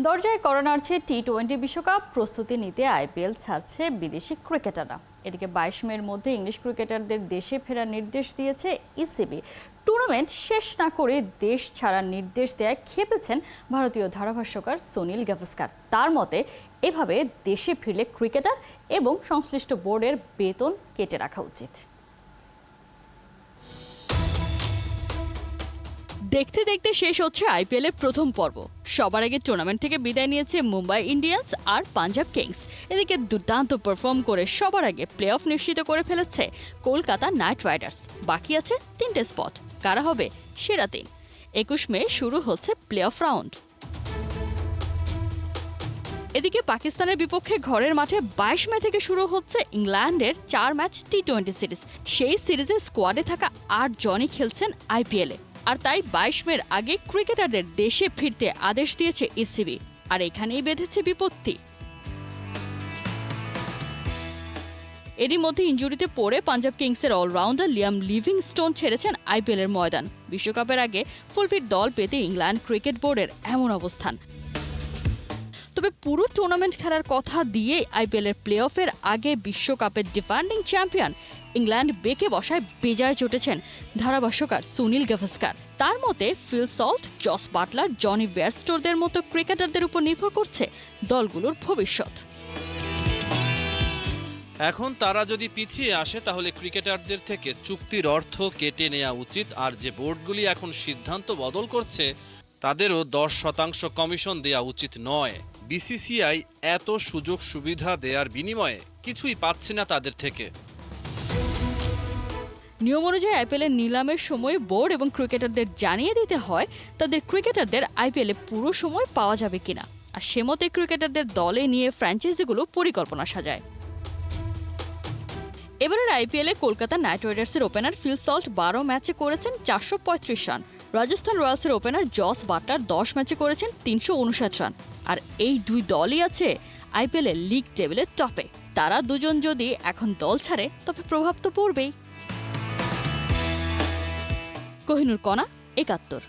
দরজায় কড়া নাড়ছে টি-20 বিশ্বকাপ প্রস্তুতি নিতে আইপিএল ছাড়ছে বিদেশি ক্রিকেটাররা। এদিকে 22 মের মধ্যে ইংলিশ ক্রিকেটারদের দেশে ফেরার নির্দেশ দিয়েছে ইসিবি। টুর্নামেন্ট শেষ না করে দেশ ছাড়ার নির্দেশ দেয় খেপেছেন ভারতীয় ধারাভাষ্যকার সুনীল গাভাস্কার। তার মতে এভাবে দেশে ফিরলে ক্রিকেটার এবং সংশ্লিষ্ট বোর্ডের বেতন কেটে রাখা উচিত। দেখতে দেখতে শেষ হচ্ছে আইপিএল এর প্রথম পর্ব। সবার আগে টুর্নামেন্ট থেকে বিদায় নিয়েছে মুম্বাই ইন্ডিয়ান্স আর পাঞ্জাব কিংস। এদিকে দুর্দান্ত পারফর্ম করে সবার আগে প্লে অফ নিশ্চিত করে ফেলেছে কলকাতা নাইট রাইডার্স। বাকি আছে 3টে স্পট। কারা হবে সেরা 3? 21 মে শুরু হচ্ছে প্লে অফ রাউন্ড। এদিকে পাকিস্তানের বিপক্ষে ঘরের মাঠে 22 মে থেকে শুরু হচ্ছে ইংল্যান্ডের 4 ম্যাচ টি-20 সিরিজ। সেই সিরিজে স্কোয়াডে থাকা 8 জনই খেলছেন আইপিএলে। আর তাই 22 মের আগে ক্রিকেটারদের দেশে ফিরতে আদেশ দিয়েছে ইসিবি। আর এখানেই বেঁধেছে বিপত্তি। এরই মধ্যে ইনজুরিতে পড়ে পাঞ্জাব কিংসের অলরাউন্ডার লিয়াম লিভিংস্টোন ছেড়েছেন আইপিএলের ময়দান। বিশ্বকাপের আগে ফুলফিট দল পেতে ইংল্যান্ড ক্রিকেট বোর্ডের এমন অবস্থান। তবে পুরো টুর্নামেন্ট খেলার কথা দিয়ে আইপিএলের প্লে অফের আগে বিশ্বকাপের ডিফেন্ডিং চ্যাম্পিয়ন ইংল্যান্ড বেঁকে বসায় বেজায় চটেছেন ধারাভাষ্যকার সুনীল গাভাস্কার। তার মতে Phil Salt, Jos Buttler, Jonny বেয়ারস্টোদের মতো ক্রিকেটারদের উপর নির্ভর করছে দলগুলোর ভবিষ্যৎ। এখন তারা যদি পিছিয়ে আসে তাহলে ক্রিকেটারদের থেকে চুক্তির অর্থ কেটে নেওয়া উচিত। আর যে বোর্ডগুলি এখন সিদ্ধান্ত বদল করছে তাদেরও 10% কমিশন দেওয়া উচিত নয়। বিসিসিআই এত সুযোগ সুবিধা দেওয়ার বিনিময়ে কিছুই পাচ্ছে না তাদের থেকে। নিয়ম অনুযায়ী আইপিএলের নিলামের সময় বোর্ড এবং ক্রিকেটারদের জানিয়ে দিতে হয় তাদের ক্রিকেটারদের আইপিএলে পুরো সময় পাওয়া যাবে কিনা। আর সে মতে ক্রিকেটারদের দলে নিয়ে ফ্র্যাঞ্চাইজিগুলো পরিকল্পনা সাজায়। এবারের আইপিএলে কলকাতা নাইট রাইডার্সের ওপেনার ফিল সল্ট 12 ম্যাচে করেছেন 435 রান। রাজস্থান রয়্যালসের ওপেনার জস বাটলার 10 ম্যাচে করেছেন 359 রান। আর এই দুই দলই আছে আইপিএলের লিগ টেবিলের টপে। তারা দুজন যদি এখন দল ছাড়ে তবে প্রভাব তো পড়বেই। কোহিনুর কণা, 71।